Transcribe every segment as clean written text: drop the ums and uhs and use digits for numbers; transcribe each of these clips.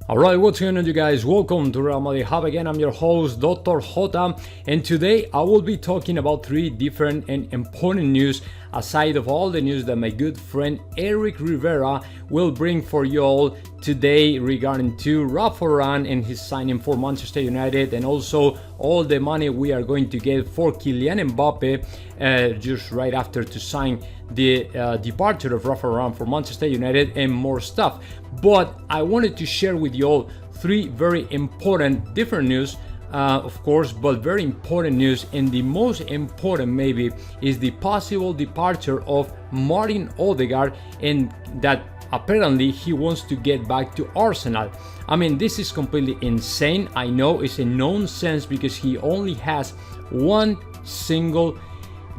Alright, what's going on, you guys? Welcome to Real Madrid Hub again. I'm your host, Dr. Jota, and today I will be talking about three different and important news aside of all the news that my good friend Eric Rivera will bring for you all today regarding to Rafa Varane and his signing for Manchester United, and also all the money we are going to get for Kylian Mbappe just right after to sign the departure of Rafa Varane for Manchester United and more stuff. But I wanted to share with you all three very important different news, of course, but very important news, and the most important maybe is the possible departure of Martin Odegaard, and that apparently he wants to get back to Arsenal. I mean, this is completely insane. I know it's a nonsense because he only has one single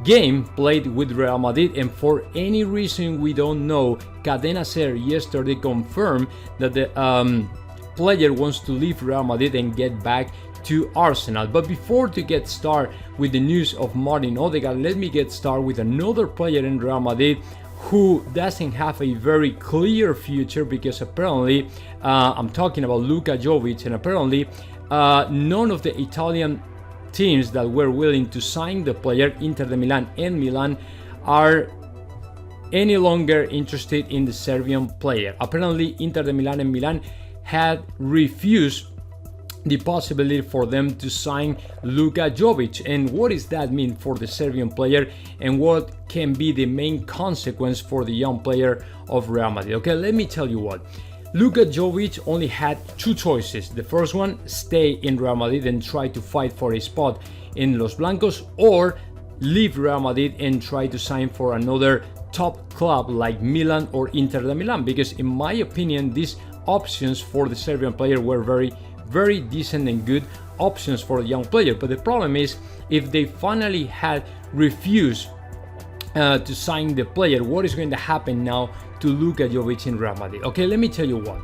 game played with Real Madrid, and for any reason we don't know, Cadena Ser yesterday confirmed that the player wants to leave Real Madrid and get back to Arsenal. But before to get started with the news of Martin Odegaard, let me get started with another player in Real Madrid who doesn't have a very clear future, because apparently I'm talking about Luka Jovic, and apparently none of the Italian teams that were willing to sign the player, Inter de Milan and Milan, are any longer interested in the Serbian player. Apparently Inter de Milan and Milan had refused the possibility for them to sign Luka Jovic. And what does that mean for the Serbian player, and what can be the main consequence for the young player of Real Madrid? Okay, let me tell you what. Luka Jovic only had two choices. The first one, stay in Real Madrid and try to fight for a spot in Los Blancos, or leave Real Madrid and try to sign for another top club like Milan or Inter de Milan, because in my opinion these options for the Serbian player were very decent and good options for the young player. But the problem is, if they finally had refused to sign the player, what is going to happen now to Luka Jovic in Real Madrid? Okay, let me tell you what.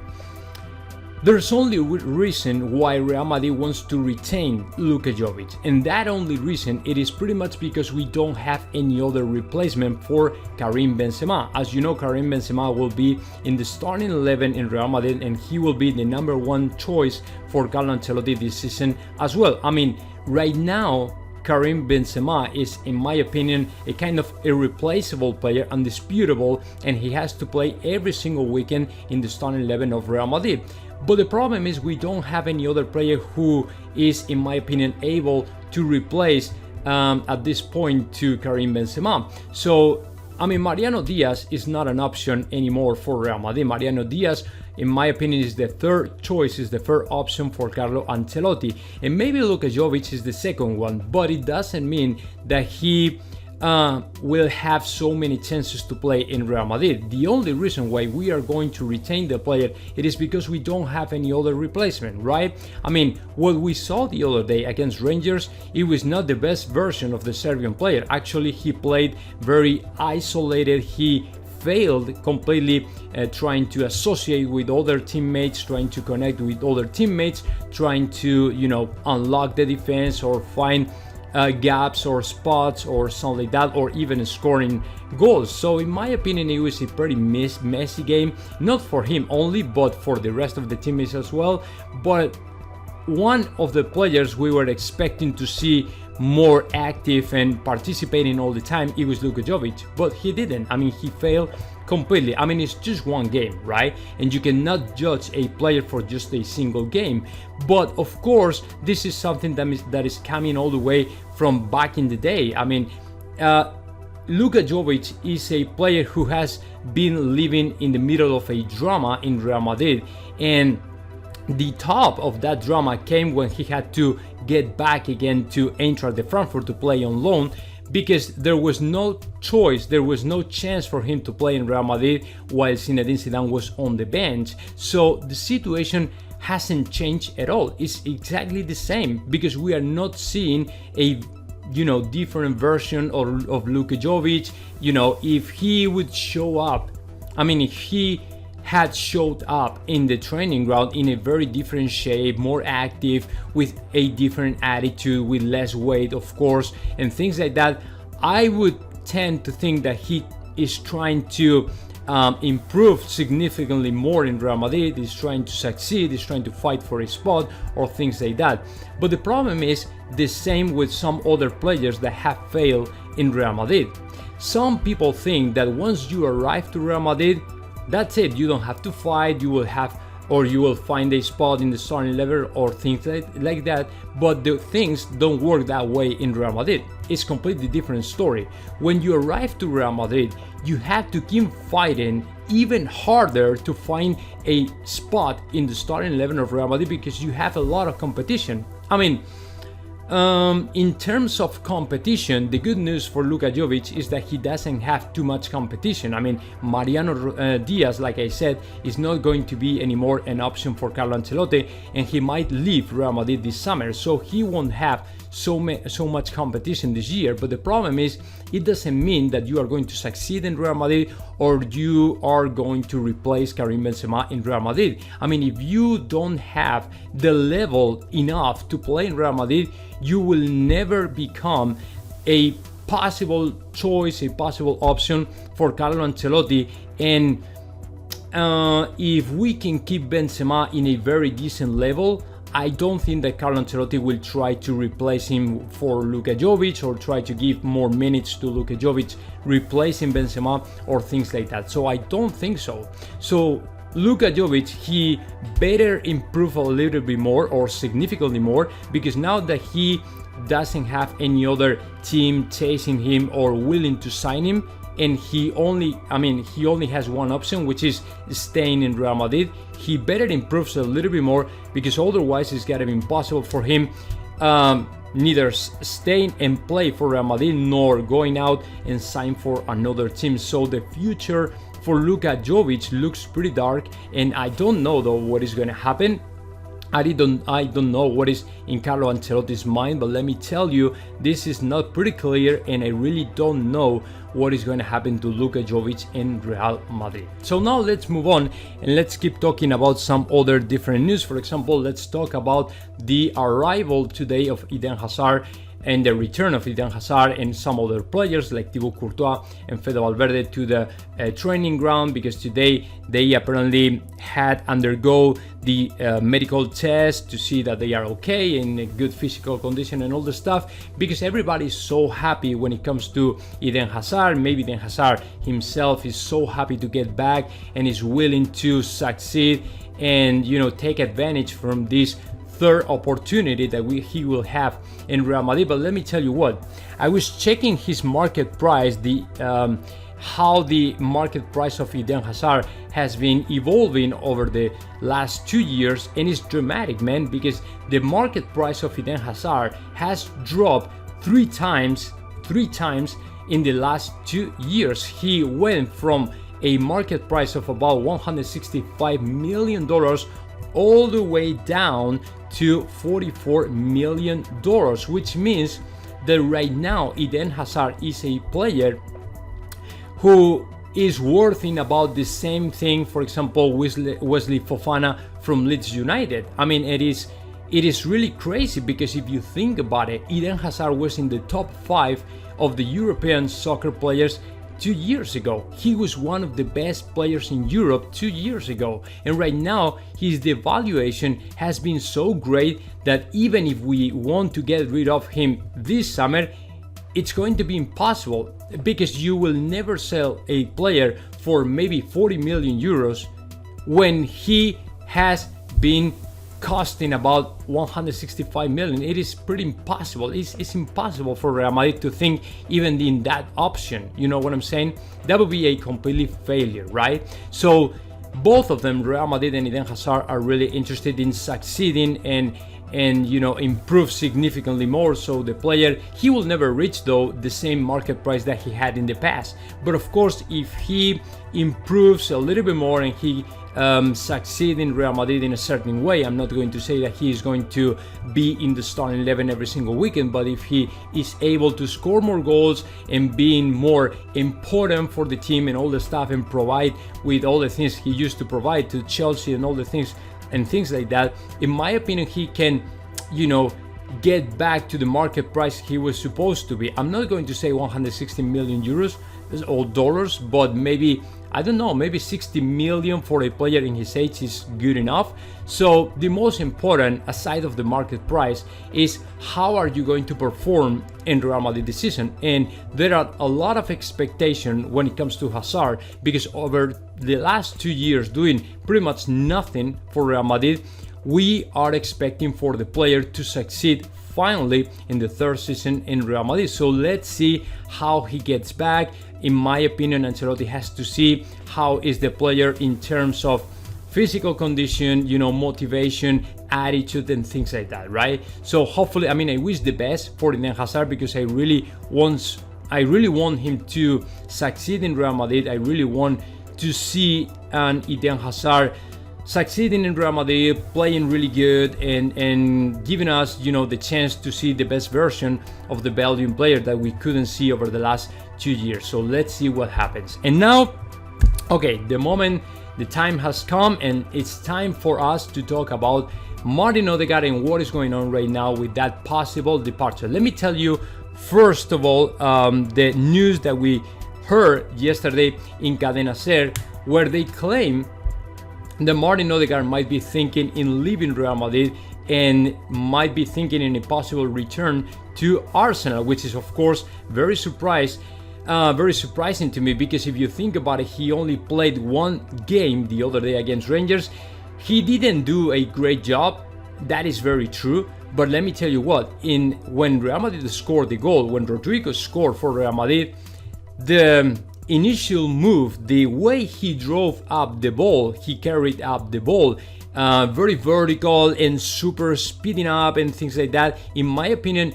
There's only a reason why Real Madrid wants to retain Luka Jovic, and that only reason, it is pretty much because we don't have any other replacement for Karim Benzema. As you know, Karim Benzema will be in the starting 11 in Real Madrid, and he will be the number one choice for Carlo Ancelotti this season as well. I mean, right now Karim Benzema is, in my opinion, a kind of irreplaceable player, undisputable, and he has to play every single weekend in the starting 11 of Real Madrid. But the problem is we don't have any other player who is, in my opinion, able to replace at this point to Karim Benzema. So, I mean, Mariano Diaz is not an option anymore for Real Madrid. Mariano Diaz, in my opinion, is the third choice, is the third option for Carlo Ancelotti. And maybe Luka Jovic is the second one, but it doesn't mean that he will have so many chances to play in Real Madrid. The only reason why we are going to retain the player, it is because we don't have any other replacement, right? I mean, what we saw the other day against Rangers, it was not the best version of the Serbian player. Actually, he played very isolated. He failed completely trying to associate with other teammates, trying to connect with other teammates, trying to, unlock the defense or find gaps or spots or something like that, or even scoring goals. So in my opinion, it was a pretty messy game, not for him only, but for the rest of the teammates as well. But one of the players we were expecting to see more active and participating all the time, it was Luka Jovic, but he didn't. I mean, he failed completely. I mean, it's just one game, right? And you cannot judge a player for just a single game. But of course, this is something that is coming all the way from back in the day. I mean, Luka Jovic is a player who has been living in the middle of a drama in Real Madrid, and the top of that drama came when he had to get back again to Eintracht de Frankfurt to play on loan, because there was no choice, there was no chance for him to play in Real Madrid while Zinedine Zidane was on the bench. So the situation hasn't changed at all. It's exactly the same, because we are not seeing a different version of Luka Jovic. If he would show up, I mean, if he had showed up in the training ground in a very different shape, more active, with a different attitude, with less weight, of course, and things like that, I would tend to think that he is trying to improve significantly more in Real Madrid, is trying to succeed, is trying to fight for a spot or things like that. But the problem is the same with some other players that have failed in Real Madrid. Some people think that once you arrive to Real Madrid, that's it, you don't have to fight, you will find a spot in the starting 11 or things like that. But the things don't work that way in Real Madrid. It's a completely different story. When you arrive to Real Madrid, you have to keep fighting even harder to find a spot in the starting 11 of Real Madrid because you have a lot of competition. I mean, in terms of competition, the good news for Luka Jovic is that he doesn't have too much competition. I mean, Mariano Diaz, like I said, is not going to be anymore an option for Carlo Ancelotti, and he might leave Real Madrid this summer, so he won't have so much competition this year. But the problem is, it doesn't mean that you are going to succeed in Real Madrid or you are going to replace Karim Benzema in Real Madrid. I mean, if you don't have the level enough to play in Real Madrid, you will never become a possible choice, a possible option for Carlo Ancelotti. And if we can keep Benzema in a very decent level, I don't think that Carlo Ancelotti will try to replace him for Luka Jovic or try to give more minutes to Luka Jovic, replacing Benzema or things like that. So I don't think so. So Luka Jovic, he better improve a little bit more or significantly more, because now that he doesn't have any other team chasing him or willing to sign him, and he only has one option, which is staying in Real Madrid, he better improves a little bit more, because otherwise it's gonna be impossible for him neither staying and play for Real Madrid nor going out and sign for another team. So the future for Luka Jovic looks pretty dark, and I don't know though what is gonna happen. I don't know what is in Carlo Ancelotti's mind, but let me tell you, this is not pretty clear, and I really don't know what is going to happen to Luka Jovic in Real Madrid. So now let's move on and let's keep talking about some other different news. For example, let's talk about the arrival today of Eden Hazard and the return of Eden Hazard and some other players like Thibaut Courtois and Fede Valverde to the training ground, because today they apparently had undergo the medical test to see that they are okay, in a good physical condition and all the stuff, because everybody is so happy when it comes to Eden Hazard. Maybe Eden Hazard himself is so happy to get back and is willing to succeed and, you know, take advantage from this third opportunity that he will have in Real Madrid. But let me tell you what, I was checking his market price, how the market price of Eden Hazard has been evolving over the last 2 years, and it's dramatic, man, because the market price of Eden Hazard has dropped three times in the last 2 years. He went from a market price of about $165 million all the way down to $44 million, which means that right now Eden Hazard is a player who is worth in about the same thing, for example, Wesley Fofana from Leeds United. I mean, it is really crazy, because if you think about it, Eden Hazard was in the top 5 of the European soccer players 2 years ago. He was one of the best players in Europe 2 years ago, and right now his devaluation has been so great that even if we want to get rid of him this summer, it's going to be impossible, because you will never sell a player for maybe 40 million euros when he has been costing about 165 million. It is pretty impossible. It's impossible for Real Madrid to think even in that option. You know what I'm saying? That would be a complete failure, right? So both of them, Real Madrid and Eden Hazard, are really interested in succeeding and you know, improve significantly more. So the player, he will never reach though the same market price that he had in the past. But of course, if he improves a little bit more and he succeed in Real Madrid in a certain way, I'm not going to say that he is going to be in the starting 11 every single weekend, but if he is able to score more goals and being more important for the team and all the stuff, and provide with all the things he used to provide to Chelsea and all the things and things like that, in my opinion, he can, you know, get back to the market price he was supposed to be. I'm not going to say 160 million euros or dollars, but maybe I don't know, maybe 60 million for a player in his age is good enough. So the most important, aside of the market price, is how are you going to perform in Real Madrid this season. And there are a lot of expectation when it comes to Hazard, because over the last 2 years doing pretty much nothing for Real Madrid, we are expecting for the player to succeed finally in the third season in Real Madrid. So let's see how he gets back. In my opinion, Ancelotti has to see how is the player in terms of physical condition, motivation, attitude, and things like that, right? So hopefully, I wish the best for Eden Hazard, because I really want him to succeed in Real Madrid. I really want to see an Eden Hazard succeeding in Real Madrid, playing really good, and giving us, the chance to see the best version of the Belgian player that we couldn't see over the last 2 years. So let's see what happens. And now, okay, the time has come, and it's time for us to talk about Martin Odegaard and what is going on right now with that possible departure. Let me tell you, first of all, the news that we heard yesterday in Cadena Ser, where they claim that Martin Odegaard might be thinking in leaving Real Madrid and might be thinking in a possible return to Arsenal, which is of course very surprising to me, because if you think about it, he only played one game the other day against Rangers. He didn't do a great job, that is very true, but let me tell you what, when Real Madrid scored the goal, when Rodrigo scored for Real Madrid, the initial move, the way he drove up the ball, he carried up the ball, very vertical and super speeding up and things like that. In my opinion,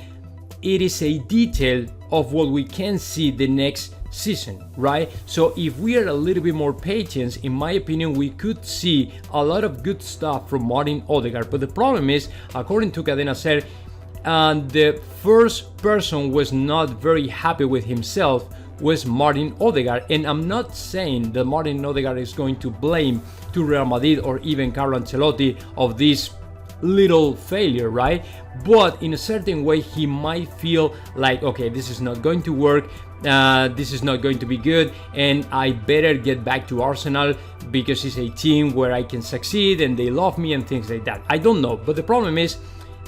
it is a detail of what we can see the next season, right? So if we are a little bit more patient, in my opinion, we could see a lot of good stuff from Martin Odegaard. But the problem is, according to Cadena Ser, the first person was not very happy with himself was Martin Odegaard. And I'm not saying that Martin Odegaard is going to blame to Real Madrid or even Carlo Ancelotti of this little failure, right? But in a certain way, he might feel like, okay, this is not going to work, this is not going to be good, and I better get back to Arsenal because it's a team where I can succeed and they love me and things like that. I don't know, but the problem is,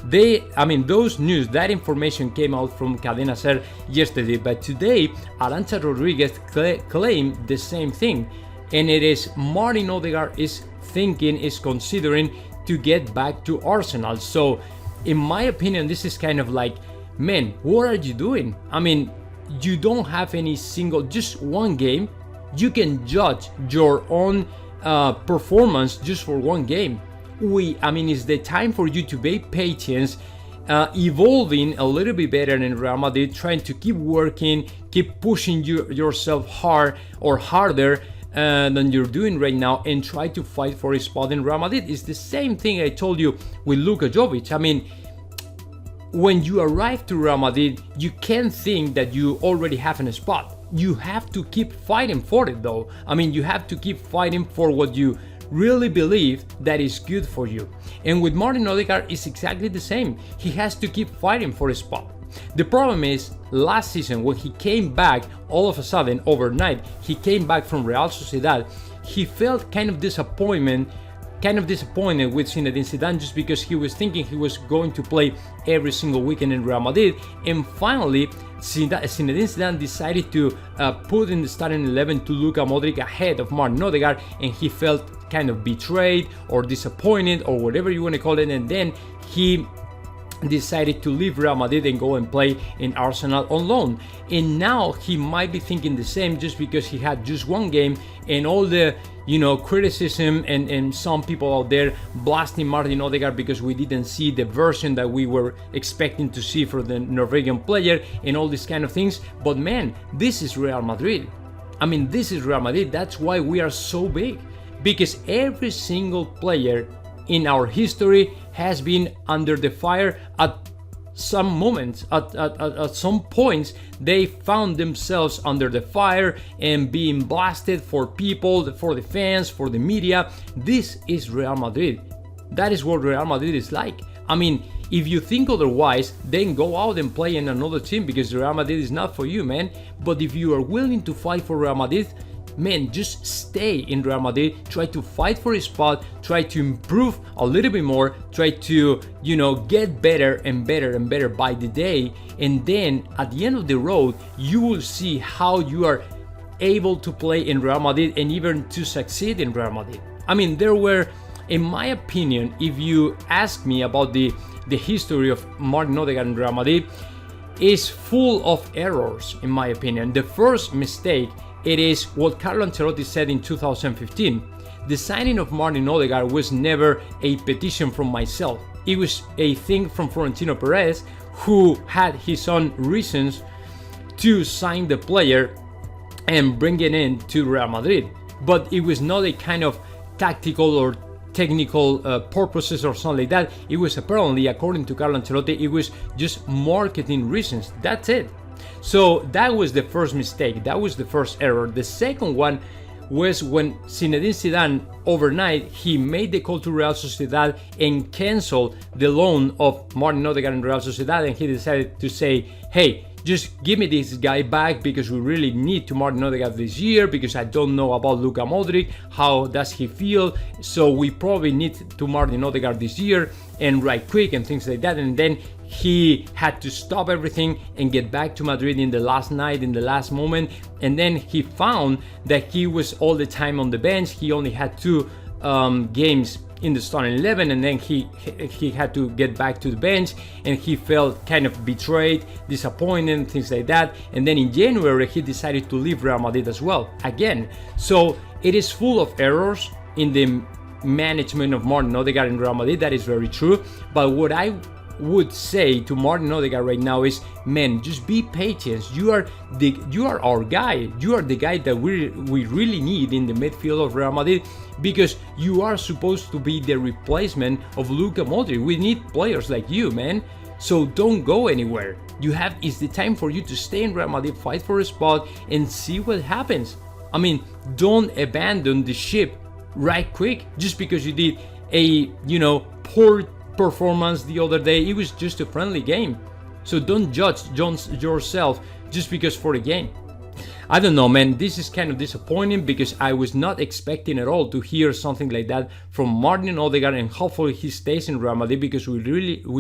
those news, that information came out from Cadena Ser yesterday, but today Arantxa Rodriguez claimed the same thing, and it is Martin Odegaard is considering to get back to Arsenal. So in my opinion, this is kind of like, man, what are you doing? You don't have just one game. You can judge your own performance just for one game. It's the time for you to be patient, evolving a little bit better in Real Madrid, trying to keep working, keep pushing yourself hard or harder than you're doing right now, and try to fight for a spot in Real Madrid. It's the same thing I told you with Luka Jovic. When you arrive to Real Madrid, you can't think that you already have a spot. You have to keep fighting for it, though. You have to keep fighting for what you really believe that is good for you. And with Martin Odegaard, it's exactly the same. He has to keep fighting for a spot. The problem is, last season when he came back, all of a sudden, overnight, he came back from Real Sociedad, he felt kind of disappointed with Zinedine Zidane, just because he was thinking he was going to play every single weekend in Real Madrid. And finally, Zinedine Zidane decided to put in the starting 11 to Luka Modric ahead of Martin Odegaard, and he felt kind of betrayed or disappointed or whatever you want to call it. And then he decided to leave Real Madrid and go and play in Arsenal on loan. And now he might be thinking the same, just because he had just one game, and all the criticism and some people out there blasting Martin Odegaard because we didn't see the version that we were expecting to see for the Norwegian player and all these kind of things. But man, this is Real Madrid. This is Real Madrid. That's why we are so big, because every single player in our history has been under the fire at some moments. At some points, they found themselves under the fire and being blasted for people, for the fans, for the media. This is Real Madrid. That is what Real Madrid is like. If you think otherwise, then go out and play in another team, because Real Madrid is not for you, man. But if you are willing to fight for Real Madrid, man, just stay in Real Madrid, try to fight for a spot, try to improve a little bit more, try to, get better and better and better by the day. And then at the end of the road, you will see how you are able to play in Real Madrid and even to succeed in Real Madrid. I mean, there were, in my opinion, if you ask me about the history of Martin Odegaard in Real Madrid, is full of errors, in my opinion. The first mistake, it is what Carlo Ancelotti said in 2015. The signing of Martin Odegaard was never a petition from myself. It was a thing from Florentino Perez, who had his own reasons to sign the player and bring it in to Real Madrid. But it was not a kind of tactical or technical purposes or something like that. It was apparently, according to Carlo Ancelotti, it was just marketing reasons. That's it. So that was the first mistake. That was the first error. The second one was when Zinedine Zidane, overnight, he made the call to Real Sociedad and canceled the loan of Martin Odegaard in Real Sociedad, and he decided to say, hey, just give me this guy back because we really need to Martin Odegaard this year, because I don't know about Luka Modric, how does he feel, so we probably need to Martin Odegaard this year and right quick and things like that. And then he had to stop everything and get back to Madrid in the last night, in the last moment, and then he found that he was all the time on the bench. He only had 2 games in the starting 11, and then he had to get back to the bench, and he felt kind of betrayed, disappointed, things like that. And then in January he decided to leave Real Madrid as well, again. So it is full of errors in the management of Martin Odegaard in Real Madrid. That is very true. But what I would say to Martin Odegaard right now is, man, just be patient. You are our guy. You are the guy that we really need in the midfield of Real Madrid, because you are supposed to be the replacement of Luka Modric. We need players like you, man. So don't go anywhere. It's the time for you to stay in Real Madrid, fight for a spot, and see what happens. I mean, don't abandon the ship right quick just because you did a poor performance the other day. It was just a friendly game, so don't judge yourself just because for a game. I don't know, man, this is kind of disappointing because I was not expecting at all to hear something like that from Martin Odegaard, and hopefully he stays in Real Madrid, because we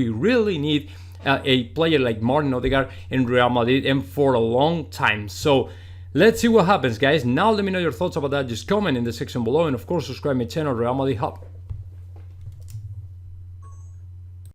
really need a player like Martin Odegaard in Real Madrid, and for a long time. So let's see what happens, guys. Now let me know your thoughts about that. Just comment in the section below, and of course subscribe my channel, Real Madrid Hub.